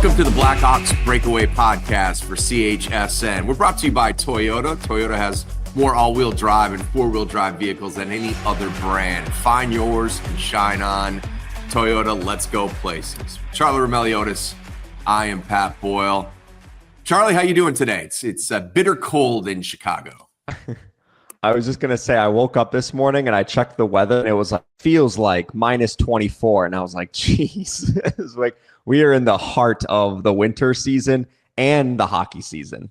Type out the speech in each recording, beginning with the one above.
Welcome to the Blackhawks Breakaway Podcast for CHSN. We're brought to you by Toyota. Toyota has more all-wheel drive and four-wheel drive vehicles than any other brand. Find yours and shine on. Toyota, let's go places. Charlie Roumeliotis, I am Pat Boyle. Charlie, how you doing today? It's bitter cold in Chicago. I was just going to say, I woke up this morning and I checked the weather and it was like, feels like minus 24. And I was like, geez, it's like we are in the heart of the winter season and the hockey season.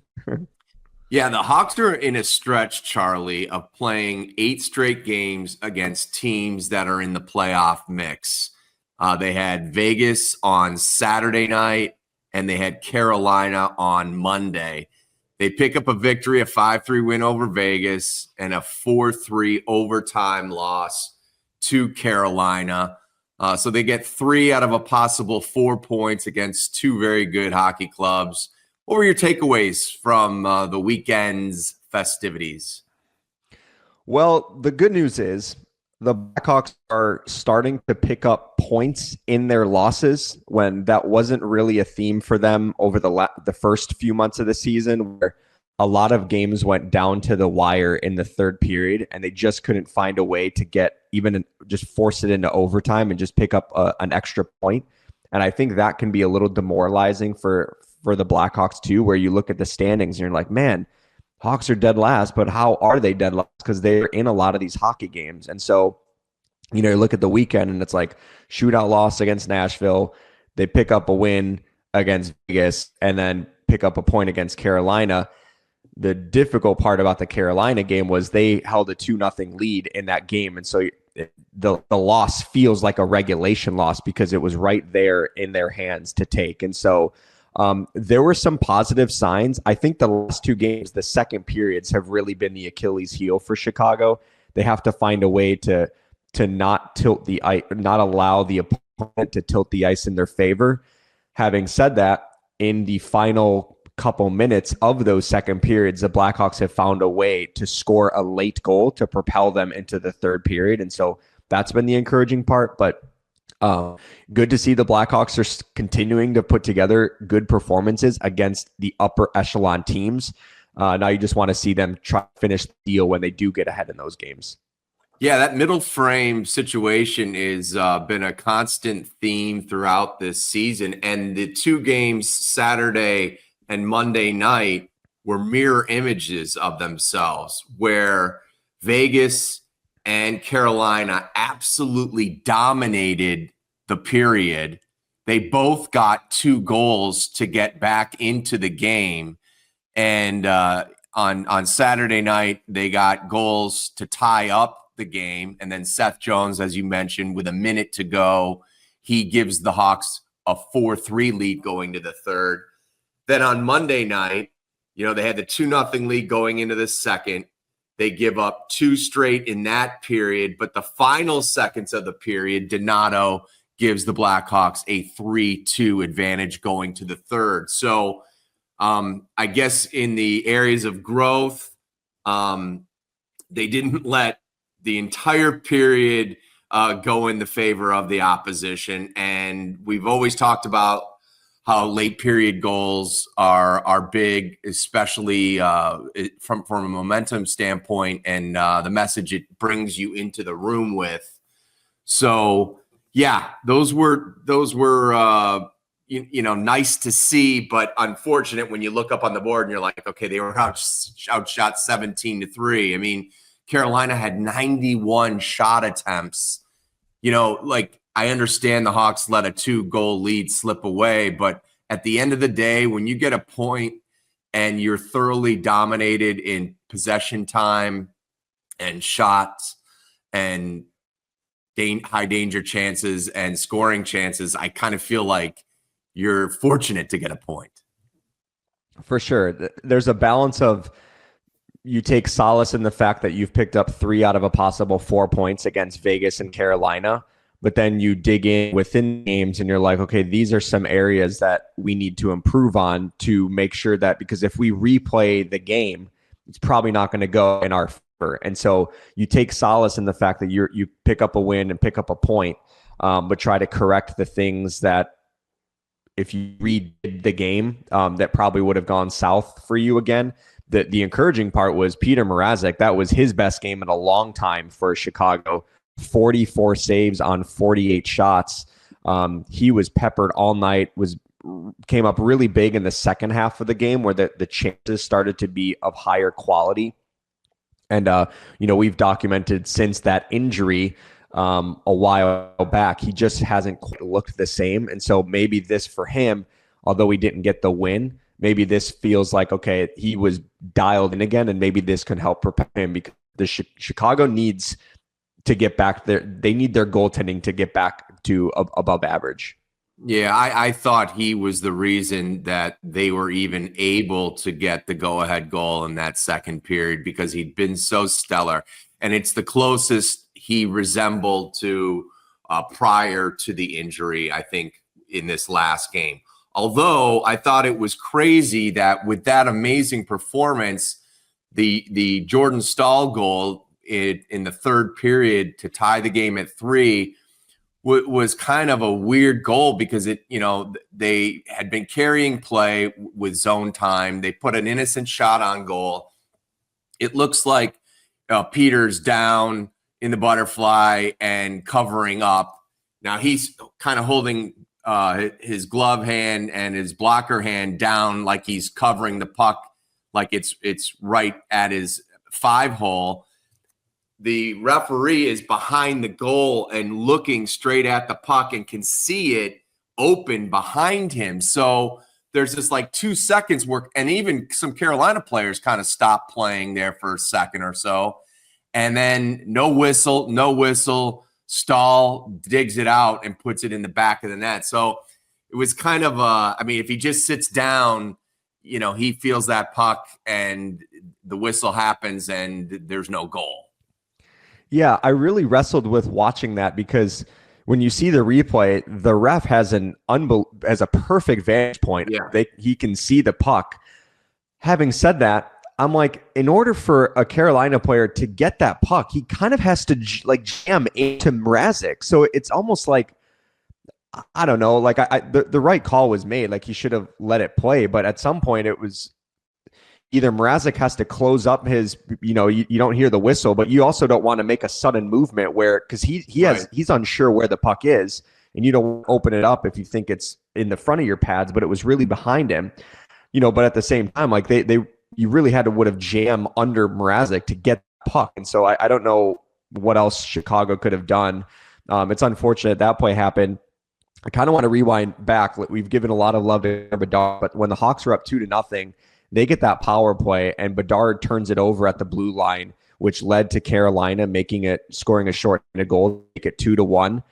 Yeah, the Hawks are in a stretch, Charlie, of playing 8 straight games against teams that are in the playoff mix. They had Vegas on Saturday night and they had Carolina on Monday. They pick up a victory, a 5-3 win over Vegas, and a 4-3 overtime loss to Carolina. So they get 3 out of a possible 4 points against 2 very good hockey clubs. What were your takeaways from the weekend's festivities? Well, the good news is the Blackhawks are starting to pick up points in their losses when that wasn't really a theme for them over the first few months of the season, where a lot of games went down to the wire in the third period and they just couldn't find a way to get just force it into overtime and just pick up an extra point. And I think that can be a little demoralizing for the Blackhawks too, where you look at the standings and you're like, man, Hawks are dead last, but how are they dead last? Because they're in a lot of these hockey games. And so, you look at the weekend and it's like shootout loss against Nashville. They pick up a win against Vegas and then pick up a point against Carolina. The difficult part about the Carolina game was they held a 2-0 lead in that game. And so the loss feels like a regulation loss because it was right there in their hands to take. And so there were some positive signs. I think the last 2 games, the second periods, have really been the Achilles heel for Chicago. They have to find a way to not tilt the ice, not allow the opponent to tilt the ice in their favor. Having said that, in the final couple minutes of those second periods, the Blackhawks have found a way to score a late goal to propel them into the third period. And so that's been the encouraging part. But good to see the Blackhawks are continuing to put together good performances against the upper echelon teams. Now you just want to see them try to finish the deal when they do get ahead in those games. Yeah, that middle frame situation is been a constant theme throughout this season. And the 2 games, Saturday and Monday night, were mirror images of themselves, where Vegas and Carolina absolutely dominated the period. They both got 2 goals to get back into the game. And on Saturday night, they got goals to tie up the game. And then Seth Jones, as you mentioned, with a minute to go, he gives the Hawks a 4-3 lead going to the third. Then on Monday night, they had the 2-0 lead going into the second. They give up 2 straight in that period, but the final seconds of the period, Donato gives the Blackhawks a 3-2 advantage going to the third. So I guess in the areas of growth, they didn't let the entire period go in the favor of the opposition. And we've always talked about how late period goals are big, especially from a momentum standpoint and the message it brings you into the room with. So yeah, those were nice to see, but unfortunate when you look up on the board and you're like, okay, they were outshot 17-3. I mean, Carolina had 91 shot attempts. I understand the Hawks let a 2-goal lead slip away, but at the end of the day, when you get a point and you're thoroughly dominated in possession time and shots and high danger chances and scoring chances, I kind of feel like you're fortunate to get a point. For sure. There's a balance of, you take solace in the fact that you've picked up 3 out of a possible 4 points against Vegas and Carolina, but then you dig in within games and you're like, okay, these are some areas that we need to improve on to make sure that, because if we replay the game, it's probably not going to go in our favor. And so you take solace in the fact that you pick up a win and pick up a point, but try to correct the things that if you redid the game, that probably would have gone south for you again. The encouraging part was Peter Mrazek. That was his best game in a long time for Chicago. 44 saves on 48 shots. He was peppered all night, came up really big in the second half of the game where the chances started to be of higher quality. And, we've documented since that injury a while back, he just hasn't quite looked the same. And so maybe this for him, although he didn't get the win, maybe this feels like, okay, he was dialed in again, and maybe this can help prepare him because the Chicago needs to get back there. They need their goaltending to get back to above average. Yeah, I thought he was the reason that they were even able to get the go-ahead goal in that second period, because he'd been so stellar. And it's the closest he resembled to prior to the injury, I think, in this last game. Although I thought it was crazy that with that amazing performance, the Jordan Staal goal in the third period to tie the game at 3 was kind of a weird goal, because they had been carrying play with zone time. They put an innocent shot on goal. It looks like Peter's down in the butterfly and covering up. Now he's kind of holding his glove hand and his blocker hand down like he's covering the puck, like it's right at his 5-hole. The referee is behind the goal and looking straight at the puck and can see it open behind him. So there's this like 2 seconds work, and even some Carolina players kind of stopped playing there for a second or so. And then no whistle. Staal digs it out and puts it in the back of the net. So it was kind of if he just sits down, he feels that puck and the whistle happens and there's no goal. Yeah, I really wrestled with watching that, because when you see the replay, the ref has has a perfect vantage point. Yeah. He can see the puck. Having said that, I'm like, in order for a Carolina player to get that puck, he kind of has to jam into Mrazek. So it's almost like, I don't know, like the right call was made. Like, he should have let it play, but at some point it was either Mrazek has to close up his, you don't hear the whistle, but you also don't want to make a sudden movement because he's unsure where the puck is, and you don't open it up if you think it's in the front of your pads, but it was really behind him, but at the same time, like you really would have jammed under Mrazek to get the puck. And so I don't know what else Chicago could have done. It's unfortunate that play happened. I kind of want to rewind back. We've given a lot of love to Bedard, but when the Hawks were up 2-0, they get that power play, and Bedard turns it over at the blue line, which led to Carolina scoring a short-handed goal, make it 2-1.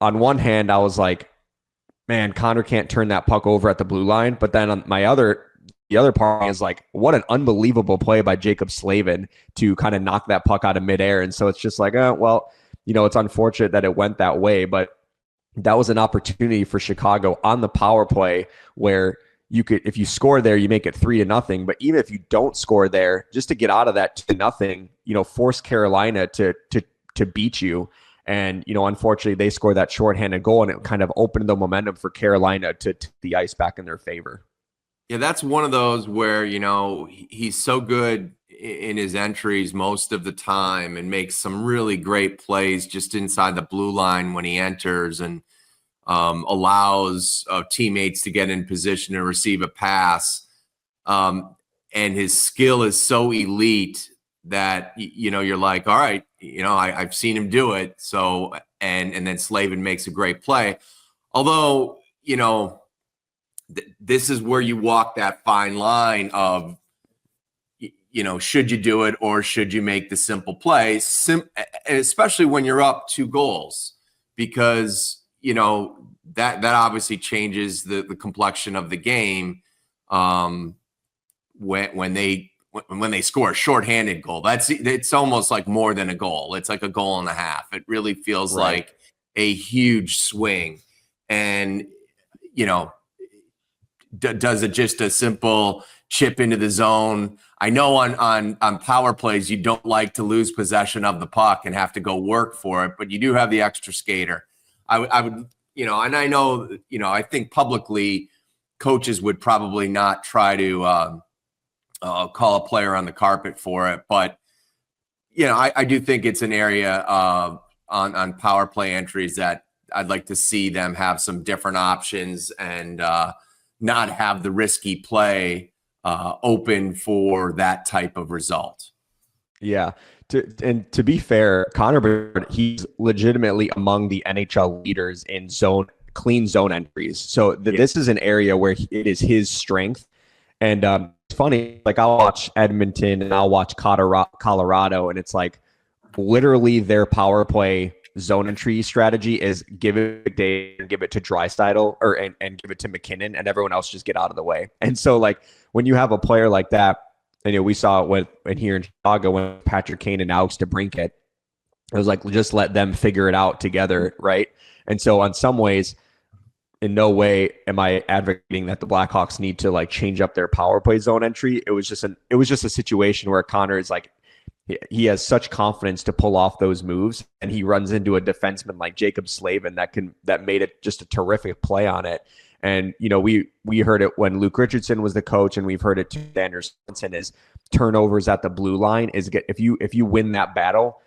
On one hand, I was like, man, Connor can't turn that puck over at the blue line. But then on the other part is like, what an unbelievable play by Jacob Slavin to kind of knock that puck out of midair. And so it's just like, it's unfortunate that it went that way, but that was an opportunity for Chicago on the power play where you could, if you score there, you make it 3-0. But even if you don't score there, just to get out of that 2-0, force Carolina to beat you. And, unfortunately, they scored that shorthanded goal, and it kind of opened the momentum for Carolina to the ice back in their favor. Yeah, that's one of those where, he's so good in his entries most of the time and makes some really great plays just inside the blue line when he enters, and allows teammates to get in position to receive a pass. And his skill is so elite that, you're like, all right, I've seen him do it. So, and then Slavin makes a great play. Although, this is where you walk that fine line of, should you do it or should you make the simple play? Especially when you're up 2 goals, because, that obviously changes the complexion of the game. When they score a shorthanded goal, it's almost like more than a goal. It's like a goal and a half. It really feels like a huge swing. And, does it just a simple chip into the zone? I know on power plays, you don't like to lose possession of the puck and have to go work for it, but you do have the extra skater. I would and I know, I think publicly coaches would probably not try to call a player on the carpet for it. But, I do think it's an area on power play entries that I'd like to see them have some different options and not have the risky play open for that type of result. Yeah. To be fair, Connor Bedard, he's legitimately among the NHL leaders in clean zone entries. So this is an area where it is his strength. And it's funny, like I'll watch Edmonton and I'll watch Colorado, and it's like literally their power play zone entry strategy is give it to Dave and give it to Draisaitl and give it to McKinnon, and everyone else just get out of the way. And so like when you have a player like that, and we saw it when here in Chicago when Patrick Kane and Alex DeBrincat, it was like just let them figure it out together, right? And so on some ways, in no way am I advocating that the Blackhawks need to like change up their power play zone entry. It was just a situation where Connor is like, he has such confidence to pull off those moves, and he runs into a defenseman like Jacob Slavin that made it just a terrific play on it. And we heard it when Luke Richardson was the coach, and we've heard it to Anders Svensson, is turnovers at the blue line is if you win that battle,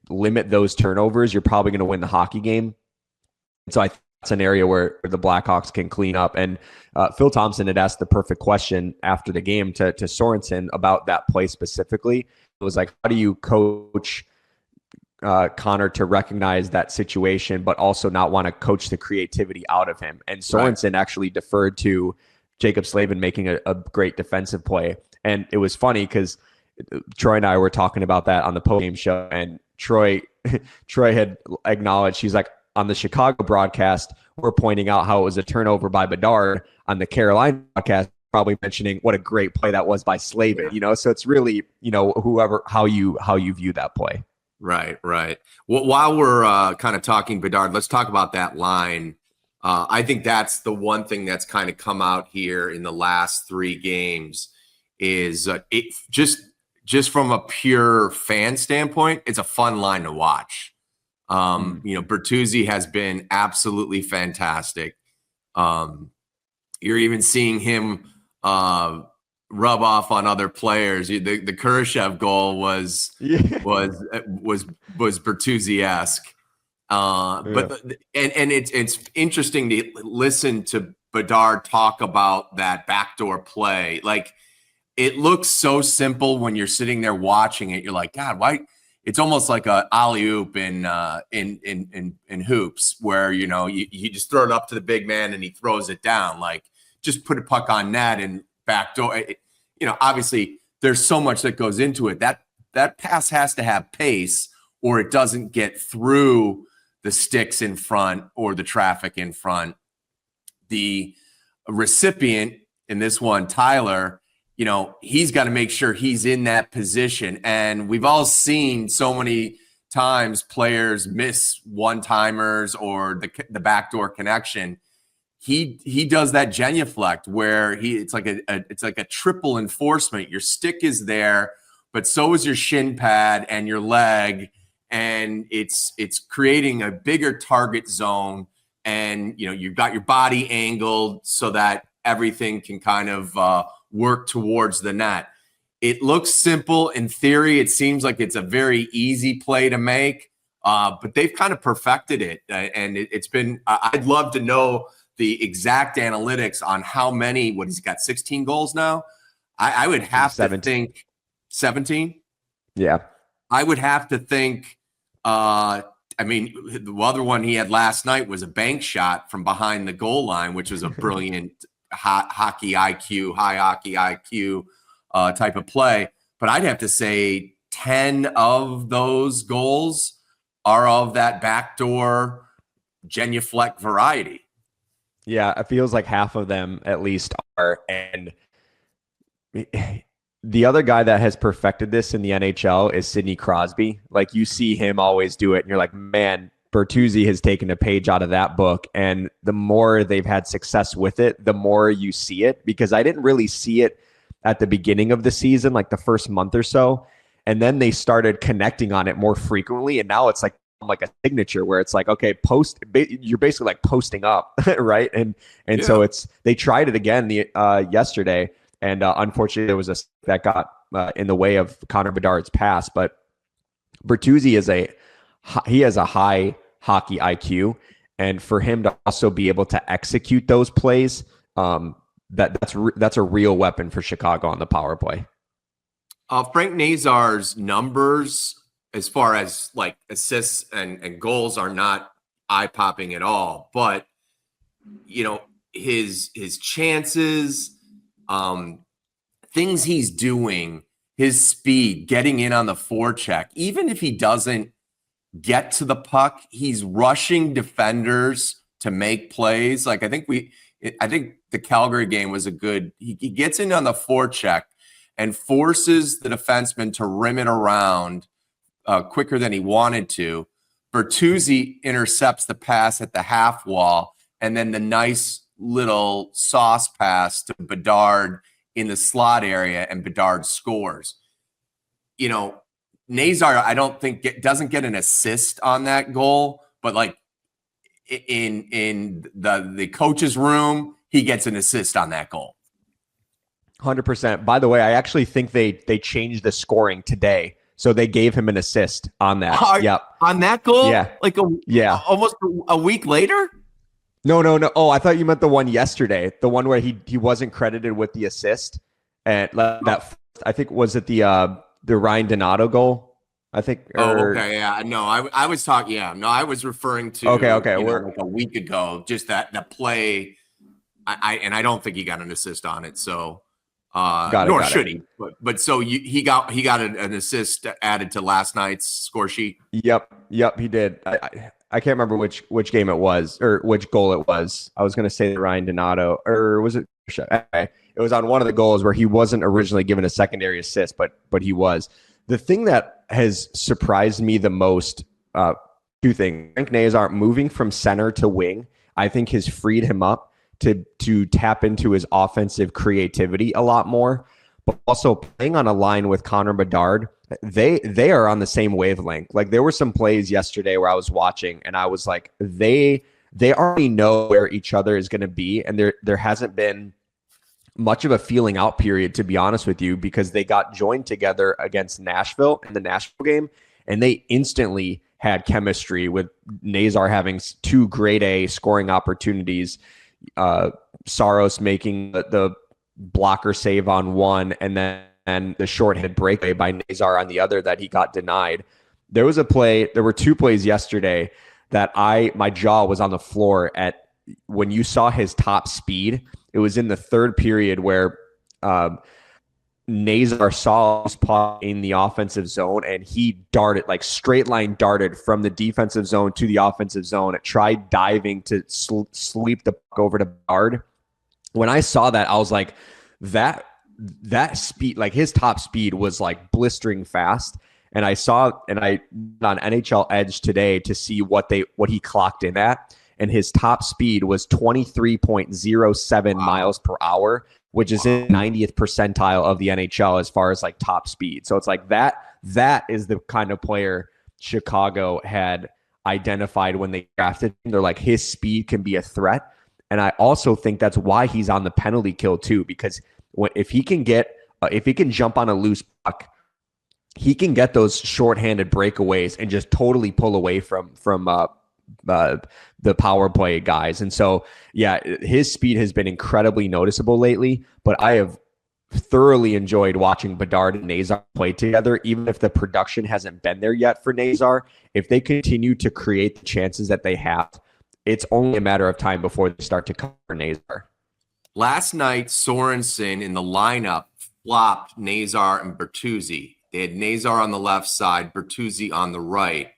limit those turnovers, you're probably going to win the hockey game. And so I think that's an area where the Blackhawks can clean up. And Phil Thompson had asked the perfect question after the game to Sorensen about that play specifically. It was like, how do you coach Connor to recognize that situation, but also not want to coach the creativity out of him? And Sorensen actually deferred to Jacob Slavin making a great defensive play. And it was funny because Troy and I were talking about that on the postgame show, and Troy had acknowledged, she's like, on the Chicago broadcast, we're pointing out how it was a turnover by Bedard. On the Carolina broadcast, probably mentioning what a great play that was by Slavin. So it's really, how you view that play. Right. Well, while we're kind of talking Bedard, let's talk about that line. I think that's the one thing that's kind of come out here in the last 3 games is it just from a pure fan standpoint, it's a fun line to watch. Bertuzzi has been absolutely fantastic. You're even seeing him rub off on other players. The Kurashev goal was Bertuzzi-esque. But it's interesting to listen to Bedard talk about that backdoor play. Like, it looks so simple when you're sitting there watching it. You're like, God, why? It's almost like a alley-oop in hoops where, you just throw it up to the big man and he throws it down. Like, just put a puck on net and backdoor. Obviously there's so much that goes into it. That pass has to have pace, or it doesn't get through the sticks in front or the traffic in front. The recipient in this one, Tyler, he's got to make sure he's in that position. And we've all seen so many times players miss one-timers or the backdoor connection. He does that genuflect where it's like a triple enforcement. Your stick is there, but so is your shin pad and your leg, and it's creating a bigger target zone. And you've got your body angled so that everything can kind of work towards the net. It looks simple in theory. It seems like it's a very easy play to make, but they've kind of perfected it. And it's been, I'd love to know the exact analytics on how many, what he's got, 16 goals now. I would have 17. To think 17. Yeah. I would have to think, the other one he had last night was a bank shot from behind the goal line, which was a brilliant high hockey IQ type of play. But I'd have to say 10 of those goals are of that backdoor genuflect variety. Yeah, it feels like half of them at least are. And the other guy that has perfected this in the NHL is Sidney Crosby. Like, you see him always do it, and you're like, man, Bertuzzi has taken a page out of that book. And the more they've had success with it, the more you see it, because I didn't really see it at the beginning of the season, like the first month or so. And then they started connecting on it more frequently. And now it's like like a signature where it's like, okay, you're basically like posting up, right? And so they tried it again yesterday, and unfortunately there was that got in the way of Connor Bedard's pass. But Bertuzzi has a high hockey IQ, and for him to also be able to execute those plays, that's a real weapon for Chicago on the power play. Frank Nazar's numbers as far as like assists and goals are not eye-popping at all, but his chances, things he's doing, his speed, getting in on the forecheck, even if he doesn't get to the puck, he's rushing defenders to make plays. Like I think the Calgary game was he gets in on the forecheck and forces the defenseman to rim it around quicker than he wanted to. Bertuzzi intercepts the pass at the half wall, and then the nice little sauce pass to Bedard in the slot area, and Bedard scores. Nazar, I don't think doesn't get an assist on that goal, but like in the coach's room, he gets an assist on that goal. 100%. By the way, I actually think they changed the scoring today. So they gave him an assist on that. Yep. On that goal? Yeah. Almost a week later? No. Oh, I thought you meant the one yesterday. The one where he wasn't credited with the assist. And that, I think, was it the Ryan Donato goal? I think. Okay. Yeah. No, I was talking. Yeah. No, I was referring to. Okay. Like a week ago, just that play. I don't think he got an assist on it. So. Nor should he, but so he got an assist added to last night's score sheet. Yep, he did. I can't remember which game it was or which goal it was. I was going to say Ryan Donato, or was it? It was on one of the goals where he wasn't originally given a secondary assist, but he was. The thing that has surprised me the most, two things: Frank Nazar moving from center to wing, I think, has freed him up to tap into his offensive creativity a lot more, but also playing on a line with Connor Bedard, they are on the same wavelength. Like there were some plays yesterday where I was watching and I was like, they already know where each other is going to be, and there hasn't been much of a feeling out period, to be honest with you, because they got joined together against Nashville in the Nashville game, and they instantly had chemistry with Nazar having 2 grade A scoring opportunities, Saros making the blocker save on one, and then the short-handed breakaway by Nazar on the other that he got denied. There were 2 plays yesterday that my jaw was on the floor at when you saw his top speed. It was in the third period where Nazar saw his puck in the offensive zone, and he straight line darted from the defensive zone to the offensive zone. It tried diving to sweep the puck over to Bedard. When I saw that, I was like, that speed, like his top speed was like blistering fast. And I on NHL Edge today to see what he clocked in at, and his top speed was 23.07 miles per hour, which is in 90th percentile of the NHL as far as like top speed. So it's like that is the kind of player Chicago had identified when they drafted him. They're like, his speed can be a threat. And I also think that's why he's on the penalty kill too, because if he can jump on a loose puck, he can get those shorthanded breakaways and just totally pull away from the power play guys. And so, yeah, his speed has been incredibly noticeable lately, but I have thoroughly enjoyed watching Bedard and Nazar play together, even if the production hasn't been there yet for Nazar. If they continue to create the chances that they have, it's only a matter of time before they start to cover Nazar. Last night, Sorensen in the lineup flopped Nazar and Bertuzzi. They had Nazar on the left side, Bertuzzi on the right.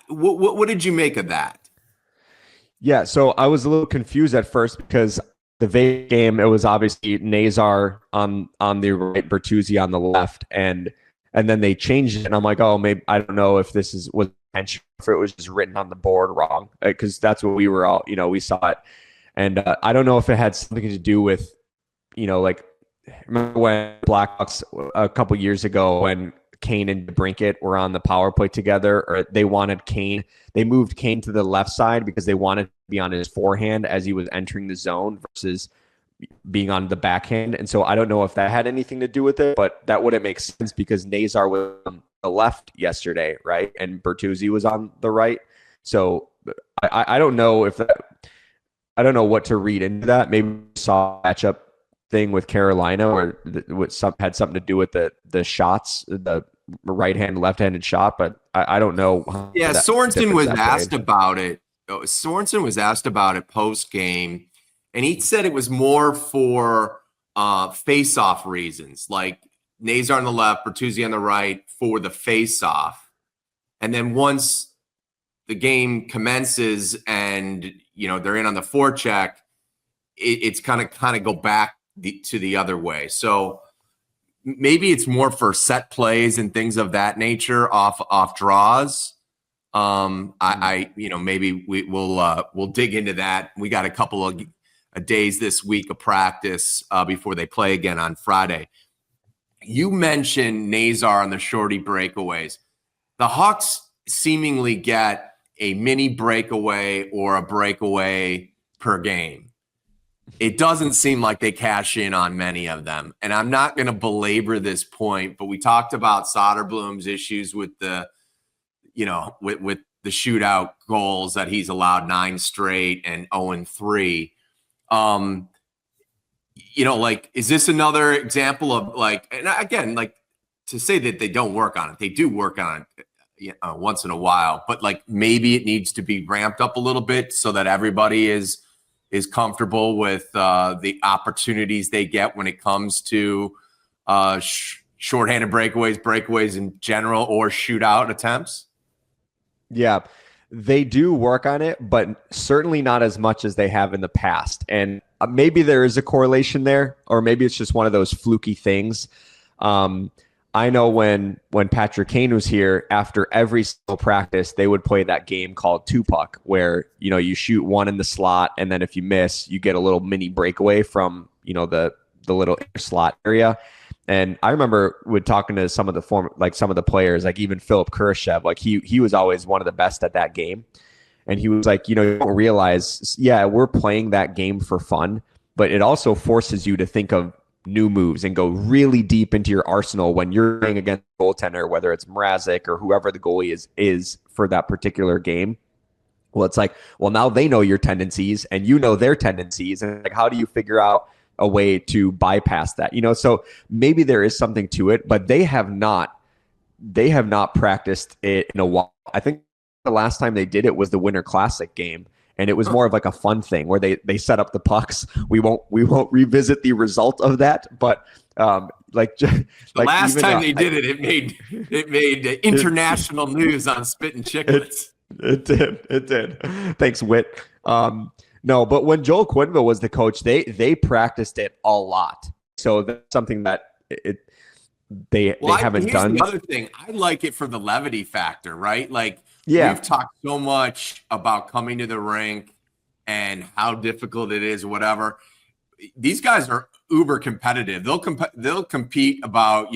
What did you make of that? Yeah, so I was a little confused at first because the Vegas game, it was obviously Nazar on the right, Bertuzzi on the left, and then they changed it, and I'm like, oh, maybe I don't know if this was intentional, if it was just written on the board wrong, because that's what we were all, we saw it, and I don't know if it had something to do with, like, remember when Blackhawks a couple years ago when Kane and DeBrincat were on the power play together, or they wanted Kane. They moved Kane to the left side because they wanted to be on his forehand as he was entering the zone versus being on the backhand. And so I don't know if that had anything to do with it, but that wouldn't make sense because Nazar was on the left yesterday, right? And Bertuzzi was on the right. So I don't know if that, I don't know what to read into that. Maybe we saw a matchup thing with Carolina or had something to do with the shots, the right-hand, left-handed shot, but I don't know. Yeah, Sorensen was asked about it. Sorensen was asked about it post-game, and he said it was more for face-off reasons, like Nazar on the left, Bertuzzi on the right for the face-off. And then once the game commences and, they're in on the forecheck, it's kind of go back to the other way. So maybe it's more for set plays and things of that nature off draws. Maybe we'll dig into that. We got a couple of days this week of practice before they play again on Friday. You mentioned Nazar on the shorty breakaways. The Hawks seemingly get a mini breakaway or a breakaway per game. It doesn't seem like they cash in on many of them. And I'm not going to belabor this point, but we talked about Soderblom's issues with the, with the shootout goals that he's allowed 9 straight and 0-3. Is this another example of and again, to say that they don't work on it, they do work on it once in a while, but maybe it needs to be ramped up a little bit so that everybody is comfortable with the opportunities they get when it comes to shorthanded breakaways in general, or shootout attempts? Yeah, they do work on it, but certainly not as much as they have in the past. And maybe there is a correlation there, or maybe it's just one of those fluky things. I know when Patrick Kane was here, after every single practice, they would play that game called 2-puck, where, you shoot one in the slot, and then if you miss, you get a little mini breakaway from, the little slot area. And I remember talking to some of the players, even Philipp Kurashev, he was always one of the best at that game. And he was like, you don't realize, we're playing that game for fun, but it also forces you to think of new moves and go really deep into your arsenal when you're playing against a goaltender, whether it's Mrazek or whoever the goalie is for that particular game. Well, it's now they know your tendencies and you know their tendencies. And how do you figure out a way to bypass that? So maybe there is something to it, but they have not practiced it in a while. I think the last time they did it was the Winter Classic game. And it was more of a fun thing where they set up the pucks. We won't revisit the result of that, but the last time they did it, it made international news on Spittin' Chicklets. It did. Thanks, Whit. No, but when Joel Quenneville was the coach, they practiced it a lot. So that's something that they haven't done. The other thing, I like it for the levity factor, right? We've talked so much about coming to the rink and how difficult it is, whatever. These guys are uber competitive. They'll compete about,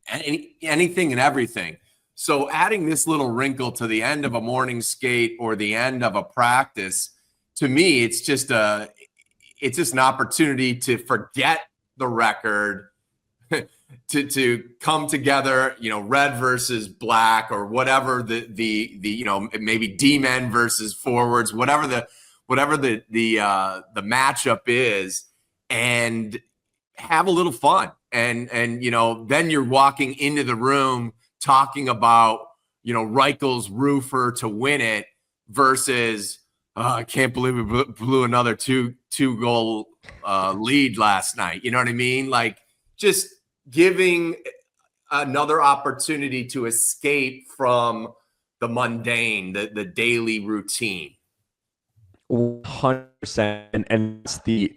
anything and everything. So adding this little wrinkle to the end of a morning skate or the end of a practice, to me, it's just an opportunity to forget the record, to come together, red versus black, or whatever the maybe D-men versus forwards, whatever the matchup is, and have a little fun. And then you're walking into the room talking about, Reichel's roofer to win it versus I can't believe we blew another two goal lead last night. You know what I mean? Just giving another opportunity to escape from the mundane, the daily routine. 100%. And it's the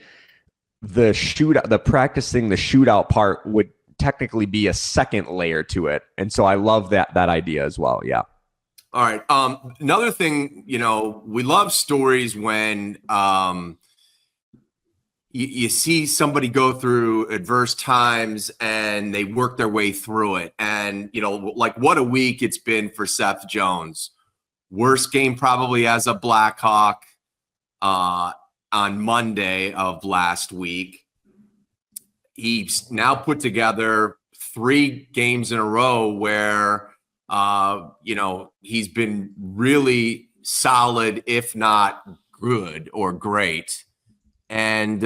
shootout, the practicing the shootout part would technically be a second layer to it. And so I love that idea as well. Yeah. All right. Another thing, we love stories when you see somebody go through adverse times and they work their way through it. And, like what a week it's been for Seth Jones. Worst game probably as a Blackhawk on Monday of last week. He's now put together 3 games in a row where, he's been really solid, if not good or great. And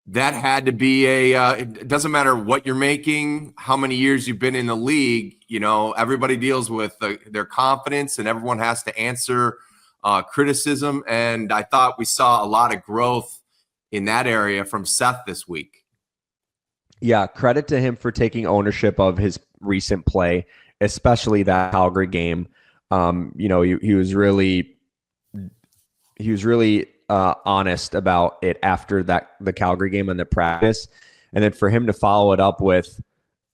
that had to be it doesn't matter what you're making, how many years you've been in the league, everybody deals with their confidence and everyone has to answer criticism. And I thought we saw a lot of growth in that area from Seth this week. Yeah, credit to him for taking ownership of his recent play, especially that Calgary game. He was really honest about it after the Calgary game and the practice. And then for him to follow it up with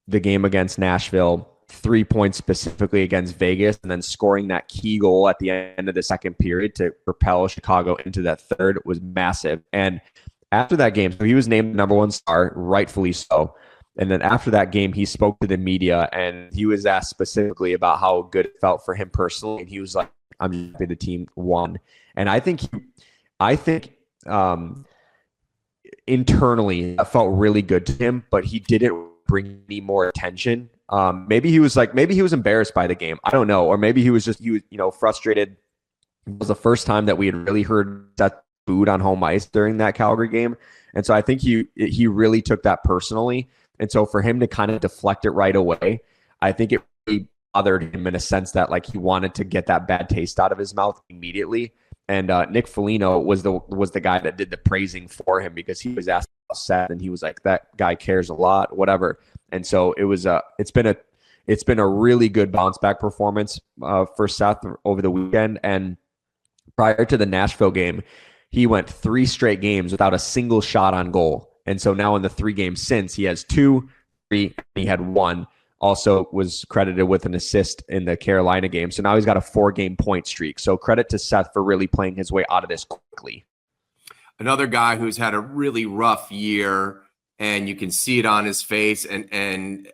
the game against Nashville, 3 points specifically against Vegas, and then scoring that key goal at the end of the second period to propel Chicago into that third was massive. And after that game, so he was named the #1 star, rightfully so. And then after that game, he spoke to the media and he was asked specifically about how good it felt for him personally. And he was like, I'm just happy the team won. And I think internally that felt really good to him, but he didn't bring any more attention. Maybe he was embarrassed by the game. I don't know. Or maybe he was frustrated. It was the first time that we had really heard that booed on home ice during that Calgary game. And so I think he really took that personally. And so for him to kind of deflect it right away, I think it really bothered him in a sense that like he wanted to get that bad taste out of his mouth immediately. And Nick Foligno was the guy that did the praising for him because he was asked about Seth and he was like, that guy cares a lot, whatever. And so it's been a really good bounce back performance for Seth over the weekend. And prior to the Nashville game, he went 3 straight games without a single shot on goal. And so now in the 3 games since, he has 2, 3, and he had 1. Also was credited with an assist in the Carolina game. So now he's got a 4-game point streak. So credit to Seth for really playing his way out of this quickly. Another guy who's had a really rough year, and you can see it on his face. And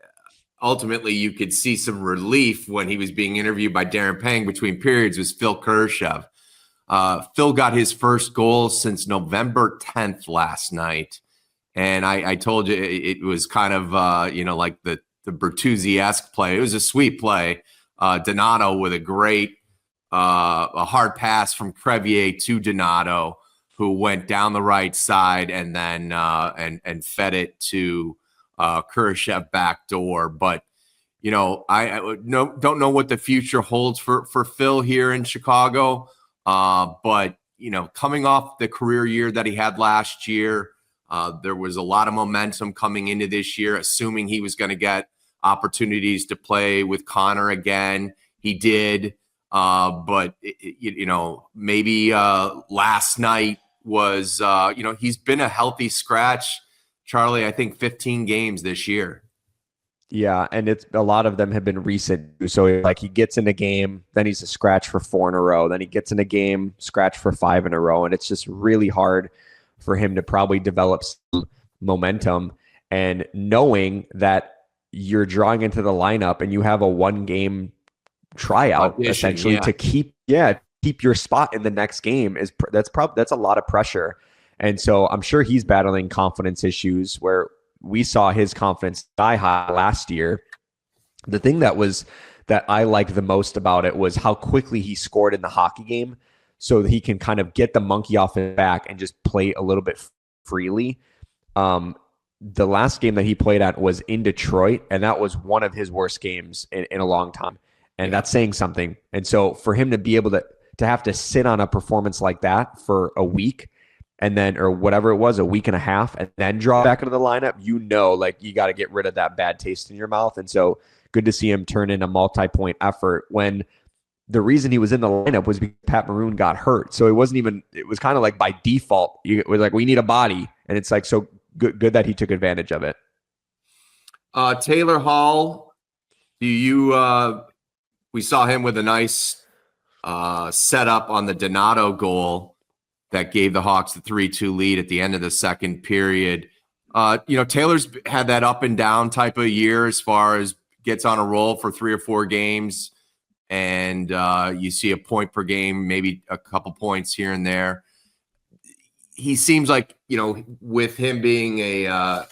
ultimately, you could see some relief when he was being interviewed by Darren Pang between periods, was Philipp Kurashev. Phil got his first goal since November 10th last night. And I told you it was kind of, like the Bertuzzi-esque play. It was a sweet play. Donato with a great, a hard pass from Crevier to Donato, who went down the right side and then and fed it to Kurashev back door. But, I don't know what the future holds for Phil here in Chicago. But, coming off the career year that he had last year, there was a lot of momentum coming into this year, assuming he was going to get opportunities to play with Connor again. He did. But, maybe last night was, he's been a healthy scratch, Charlie, I think 15 games this year. Yeah, and it's a lot of them have been recent. So like he gets in a game, then he's a scratch for 4 in a row. Then he gets in a game, scratch for 5 in a row. And it's just really hard for him to probably develop some momentum. And knowing that you're drawing into the lineup and you have a 1-game tryout essentially to keep your spot in the next game that's a lot of pressure. And so I'm sure he's battling confidence issues where we saw his confidence die high last year. The thing that I liked the most about it was how quickly he scored in the hockey game so that he can kind of get the monkey off his back and just play a little bit freely. The last game that he played at was in Detroit, and that was one of his worst games in a long time. And that's saying something. And so for him to be able to have to sit on a performance like that for a week and then, or whatever it was, a week and a half, and then draw back into the lineup, like you got to get rid of that bad taste in your mouth. And so good to see him turn in a multi-point effort when the reason he was in the lineup was because Pat Maroon got hurt. So it was kind of like by default, it was like, we need a body. And it's like, so good that he took advantage of it. Taylor Hall, we saw him with a nice setup on the Donato goal that gave the Hawks the 3-2 lead at the end of the second period. Taylor's had that up and down type of year as far as gets on a roll for 3 or 4 games, and you see a point per game, maybe a couple points here and there. He seems like, with him being an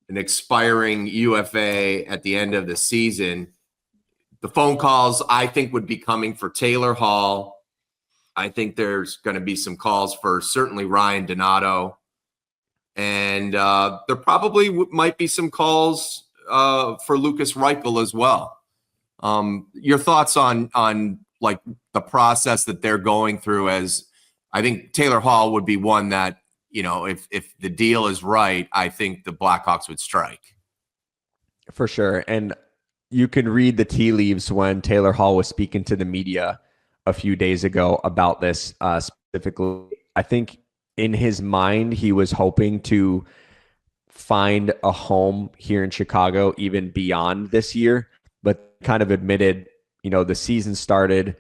expiring UFA at the end of the season, the phone calls I think would be coming for Taylor Hall. I think there's going to be some calls for certainly Ryan Donato. And there probably might be some calls for Lukas Reichel as well. Your thoughts on like the process that they're going through, as I think Taylor Hall would be one that, if the deal is right, I think the Blackhawks would strike. For sure. And you can read the tea leaves when Taylor Hall was speaking to the media a few days ago about this specifically. I think in his mind, he was hoping to find a home here in Chicago, even beyond this year, but kind of admitted, the season started,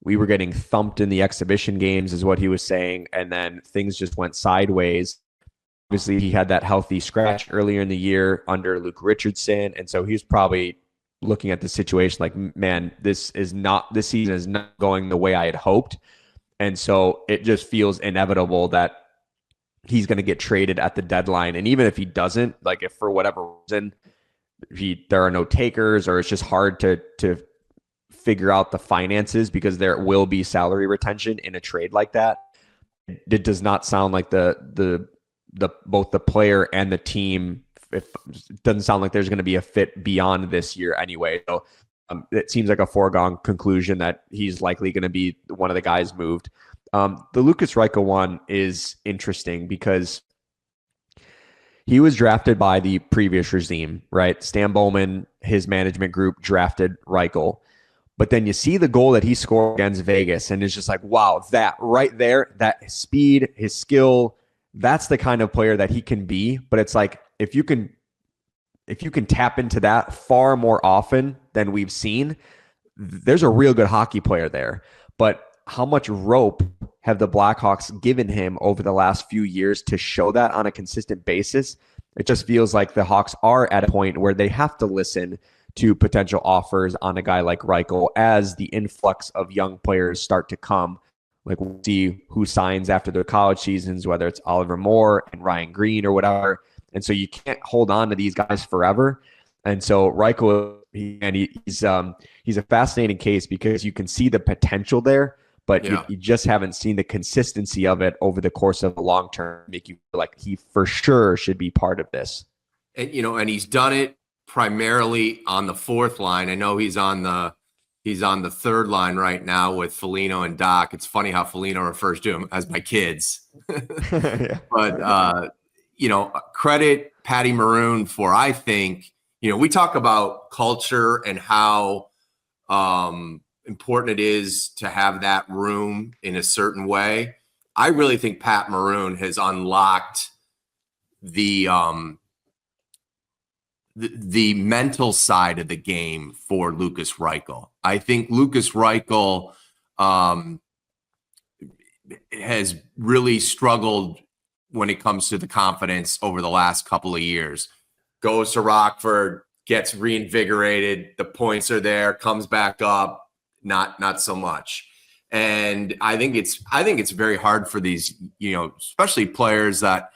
we were getting thumped in the exhibition games is what he was saying. And then things just went sideways. Obviously he had that healthy scratch earlier in the year under Luke Richardson. And so he was probably looking at the situation like, man, this season is not going the way I had hoped. And so it just feels inevitable that he's going to get traded at the deadline. And even if he doesn't, like if for whatever reason, there are no takers, or it's just hard to figure out the finances because there will be salary retention in a trade like that. It does not sound like the both the player and the team, it doesn't sound like there's going to be a fit beyond this year anyway. So it seems like a foregone conclusion that he's likely going to be one of the guys moved. The Lukas Reichel one is interesting because he was drafted by the previous regime, right? Stan Bowman, his management group, drafted Reichel. But then you see the goal that he scored against Vegas, and it's just like, wow, that right there, that speed, his skill, that's the kind of player that he can be. But it's like, if you can tap into that far more often than we've seen, there's a real good hockey player there. But how much rope have the Blackhawks given him over the last few years to show that on a consistent basis? It just feels like the Hawks are at a point where they have to listen to potential offers on a guy like Reichel as the influx of young players start to come. Like, we'll see who signs after their college seasons, whether it's Oliver Moore and Ryan Green or whatever. And so you can't hold on to these guys forever. And so Reichel, he's a fascinating case because you can see the potential there, but you just haven't seen the consistency of it over the course of a long term, make you feel like he for sure should be part of this. And, and he's done it primarily on the fourth line. I know he's on the third line right now with Foligno and Doc. It's funny how Foligno refers to him as my kids. Yeah. But, credit Patty Maroon for, I think, we talk about culture and how important it is to have that room in a certain way. I really think Pat Maroon has unlocked the mental side of the game for Lukas Reichel. I think Lukas Reichel has really struggled when it comes to the confidence over the last couple of years. Goes to Rockford, gets reinvigorated, the points are there, comes back up, not so much. And I think it's very hard for these, especially players that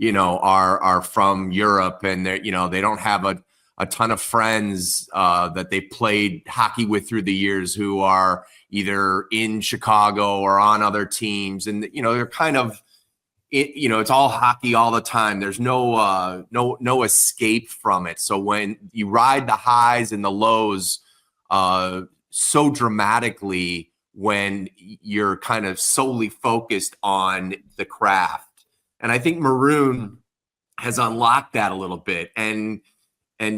are from Europe, and they don't have a ton of friends that they played hockey with through the years who are either in Chicago or on other teams, and they're kind of, it's all hockey all the time. There's no escape from it. So when you ride the highs and the lows so dramatically, when you're kind of solely focused on the craft. And I think Maroon has unlocked that a little bit and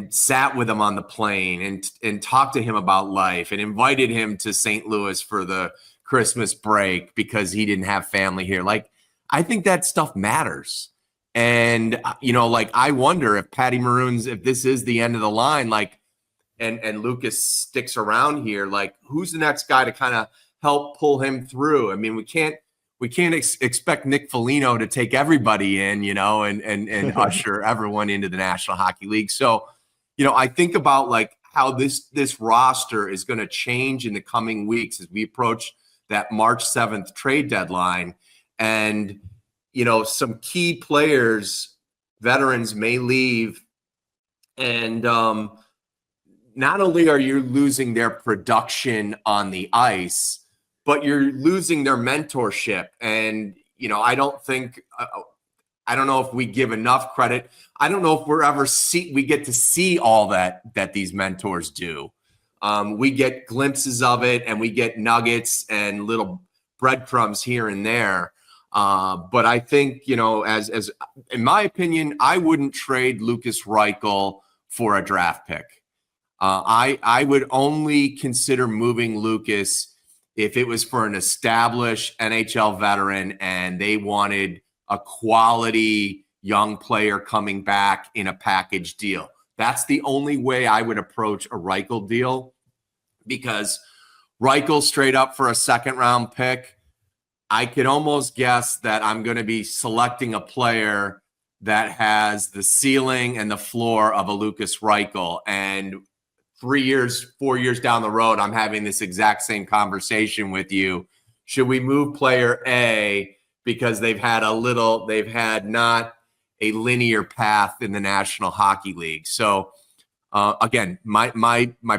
sat with him on the plane and talked to him about life and invited him to St. Louis for the Christmas break because he didn't have family here. Like, I think that stuff matters. And, I wonder if Patty Maroon's, if this is the end of the line, like, and Lukas sticks around here, like, who's the next guy to kind of help pull him through? I mean, we can't we can't expect Nick Foligno to take everybody in, and usher everyone into the National Hockey League. So, I think about like how this roster is going to change in the coming weeks as we approach that March 7th trade deadline. And, some key players, veterans may leave. And not only are you losing their production on the ice, but you're losing their mentorship. And, I don't know if we give enough credit. I don't know if we get to see all that these mentors do. We get glimpses of it, and we get nuggets and little breadcrumbs here and there. But I think, as in my opinion, I wouldn't trade Lukas Reichel for a draft pick. I would only consider moving Lukas if it was for an established NHL veteran and they wanted a quality young player coming back in a package deal. That's the only way I would approach a Reichel deal, because Reichel straight up for a second round pick, I could almost guess that I'm going to be selecting a player that has the ceiling and the floor of a Lukas Reichel. And 4 years down the road, I'm having this exact same conversation with you. Should we move player A because they've had not a linear path in the National Hockey League? So again, my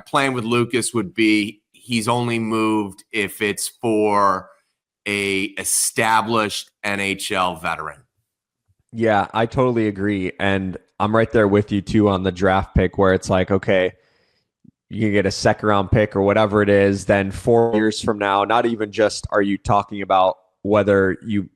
plan with Lukas would be he's only moved if it's for a established NHL veteran. Yeah, I totally agree. And I'm right there with you too on the draft pick, where it's like, okay, you can get a second round pick or whatever it is. Then 4 years from now, not even just are you talking about whether you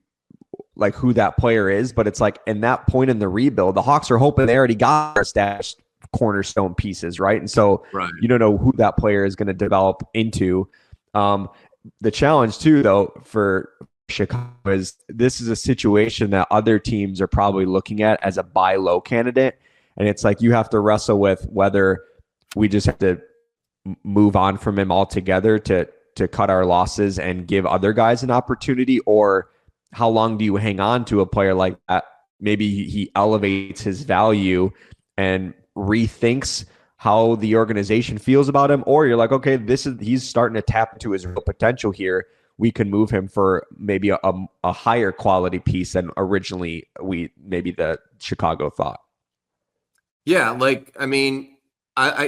like who that player is, but it's like in that point in the rebuild, the Hawks are hoping they already got their established cornerstone pieces, right? And so you don't know who that player is going to develop into. The challenge too, though, for Chicago is this is a situation that other teams are probably looking at as a buy low candidate. And it's like you have to wrestle with whether we just have to move on from him altogether to cut our losses and give other guys an opportunity, or how long do you hang on to a player like that? Maybe he elevates his value and rethinks how the organization feels about him, or you're like, okay, he's starting to tap into his real potential here. We can move him for maybe a higher quality piece than originally maybe the Chicago thought. Yeah, like, I mean,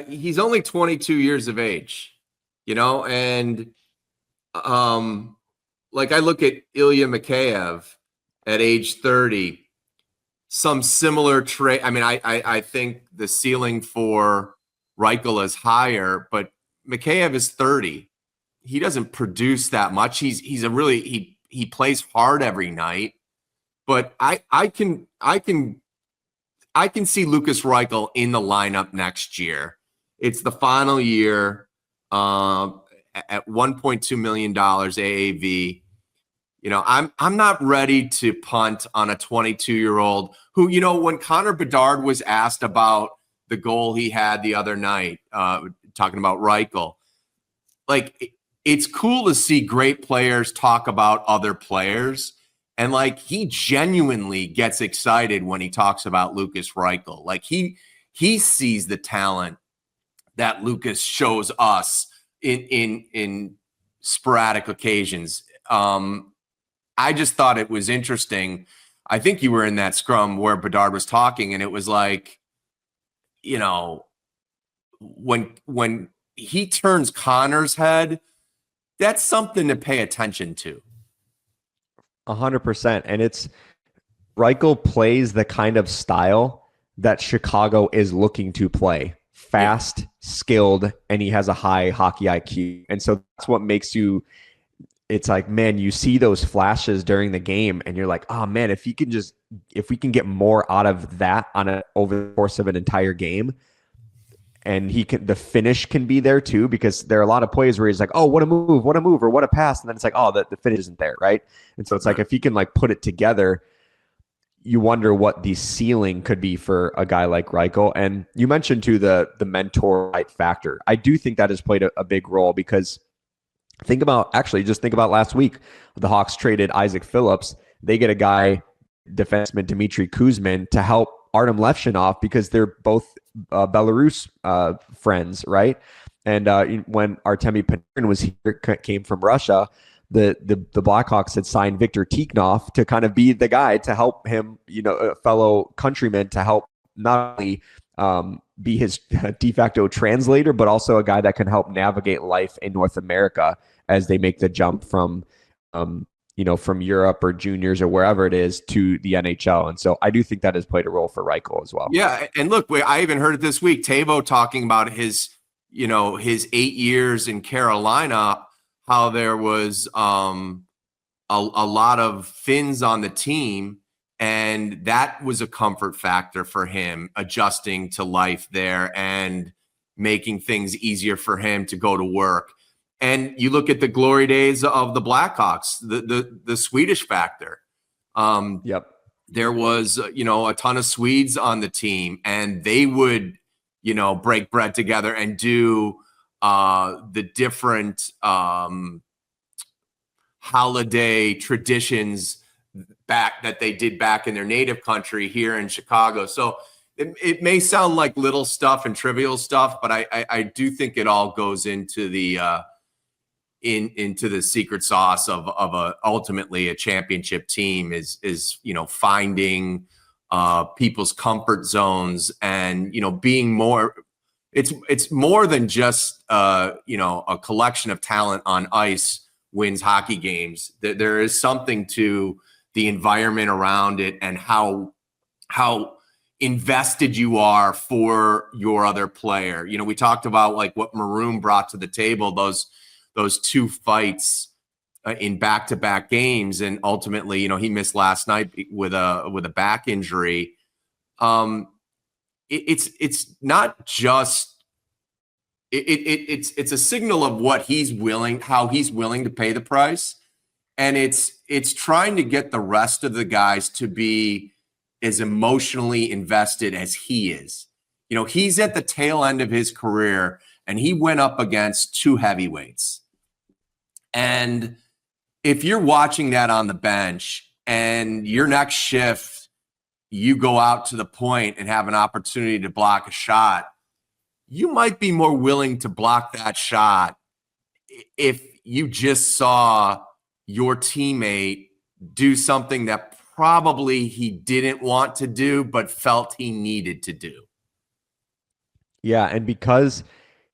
he's only 22 years of age, and like I look at Ilya Mikheyev at age 30, some similar trade. I mean, I think the ceiling for Reichel is higher, but Mikheyev is 30. He doesn't produce that much. He's a really he plays hard every night, but I can see Lukas Reichel in the lineup next year. It's the final year at $1.2 million AAV. I'm not ready to punt on a 22-year-old who, when Connor Bedard was asked about the goal he had the other night, talking about Reichel, like, it's cool to see great players talk about other players. And like, he genuinely gets excited when he talks about Lukas Reichel. Like he sees the talent that Lukas shows us in sporadic occasions. I just thought it was interesting. I think you were in that scrum where Bedard was talking, and it was like, when he turns Connor's head, that's something to pay attention to. 100%. And Reichel plays the kind of style that Chicago is looking to play. Fast, skilled, and he has a high hockey IQ. And so that's what makes it's like, man, you see those flashes during the game and you're like, oh man, if we can get more out of that over the course of an entire game, and the finish can be there too, because there are a lot of plays where he's like, oh, what a move, or what a pass. And then it's like, oh, the finish isn't there. Right. And so it's like, if he can like put it together, you wonder what the ceiling could be for a guy like Reichel. And you mentioned too, the mentor type factor. I do think that has played a big role, because Think about last week. The Hawks traded Isaac Phillips. They get a guy, defenseman Dmitry Kuzmin, to help Artem Levshinov because they're both Belarus friends, right? And when Artemi Panarin was here, came from Russia, the Blackhawks had signed Viktor Tikhonov to kind of be the guy to help him, a fellow countryman, to help not only be his de facto translator, but also a guy that can help navigate life in North America as they make the jump from from Europe or juniors or wherever it is to the NHL. And so I do think that has played a role for Reichel as well. Yeah. And look, I even heard it this week, Tavo talking about his 8 years in Carolina, how there was a lot of Finns on the team. And that was a comfort factor for him, adjusting to life there and making things easier for him to go to work. And you look at the glory days of the Blackhawks, the Swedish factor. Yep. There was, a ton of Swedes on the team, and they would, break bread together and do the different holiday traditions that they did back in their native country here in Chicago. So it may sound like little stuff and trivial stuff, but I do think it all goes into the into the secret sauce of ultimately a championship team is finding people's comfort zones and being more. It's more than just a collection of talent on ice wins hockey games. There is something to the environment around it and how invested you are for your other player. We talked about like what Maroon brought to the table, those two fights in back-to-back games, and ultimately, he missed last night with a back injury. It's not just it's a signal of what how he's willing to pay the price, and it's trying to get the rest of the guys to be as emotionally invested as he is. He's at the tail end of his career, and he went up against two heavyweights. And if you're watching that on the bench and your next shift, you go out to the point and have an opportunity to block a shot, you might be more willing to block that shot if you just saw your teammate do something that probably he didn't want to do, but felt he needed to do. Yeah, and because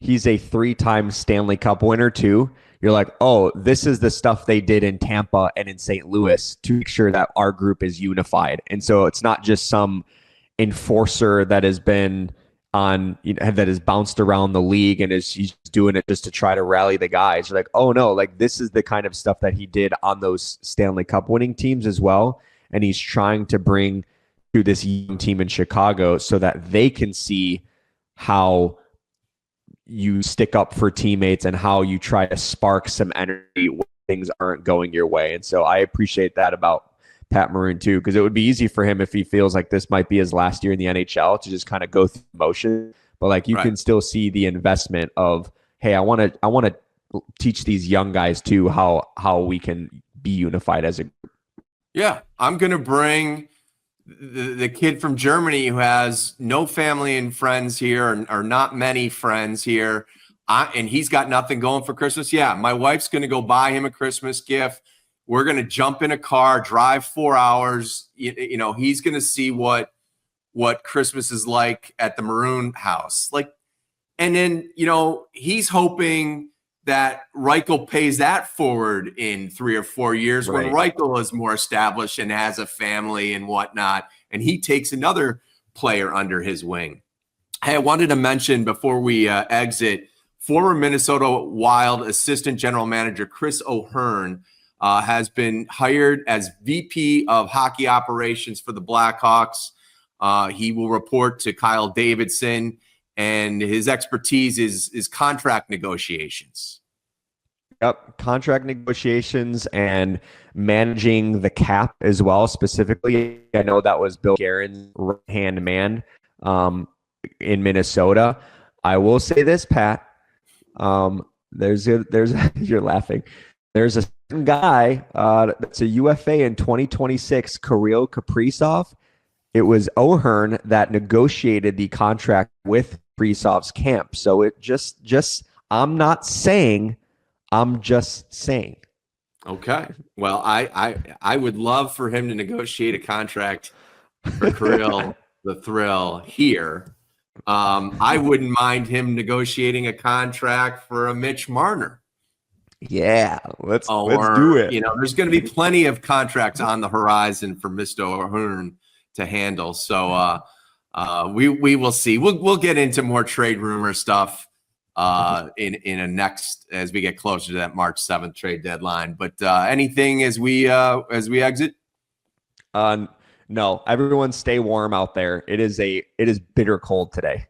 he's a 3-time Stanley Cup winner too, you're like, oh, this is the stuff they did in Tampa and in St. Louis to make sure that our group is unified. And so it's not just some enforcer that has been on, that has bounced around the league and he's doing it just to try to rally the guys. You're like, oh no, like this is the kind of stuff that he did on those Stanley Cup winning teams as well. And he's trying to bring to this young team in Chicago so that they can see how you stick up for teammates and how you try to spark some energy when things aren't going your way. And so I appreciate that about Pat Maroon too, because it would be easy for him if he feels like this might be his last year in the NHL to just kind of go through motion. But like you can still see the investment of, hey, I want to teach these young guys too how we can be unified as a group. Yeah, I'm going to bring the kid from Germany who has no family and friends here, or not many friends here, and he's got nothing going for Christmas. Yeah, my wife's going to go buy him a Christmas gift. We're going to jump in a car, drive 4 hours. He's going to see what Christmas is like at the Maroon house. And then, he's hoping that Reichel pays that forward in 3 or 4 years when Reichel is more established and has a family and whatnot, and he takes another player under his wing. Hey, I wanted to mention before we exit, former Minnesota Wild assistant general manager Chris O'Hearn has been hired as VP of hockey operations for the Blackhawks. He will report to Kyle Davidson, and his expertise is contract negotiations. Yep, contract negotiations and managing the cap as well. Specifically, I know that was Bill Guerin's right-hand man in Minnesota. I will say this, Pat. You're laughing. There's a certain guy that's a UFA in 2026, Kirill Kaprizov. It was O'Hearn that negotiated the contract with Kaprizov's camp. So it just I'm not saying, I'm just saying. Okay. Well, I would love for him to negotiate a contract for Kirill the Thrill here. I wouldn't mind him negotiating a contract for a Mitch Marner. Yeah, let's do it. There's going to be plenty of contracts on the horizon for Mr. O'Hearn to handle. So we will see. We'll get into more trade rumor stuff in a next, as we get closer to that March 7th trade deadline. But anything as we exit? No, everyone stay warm out there. It is bitter cold today.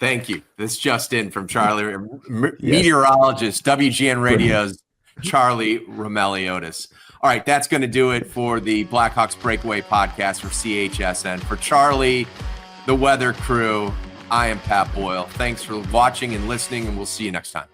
Thank you. This just in from Charlie, meteorologist, WGN Radio's Charlie Roumeliotis. All right, that's going to do it for the Blackhawks Breakaway podcast for CHSN. For Charlie, the weather crew, I am Pat Boyle. Thanks for watching and listening, and we'll see you next time.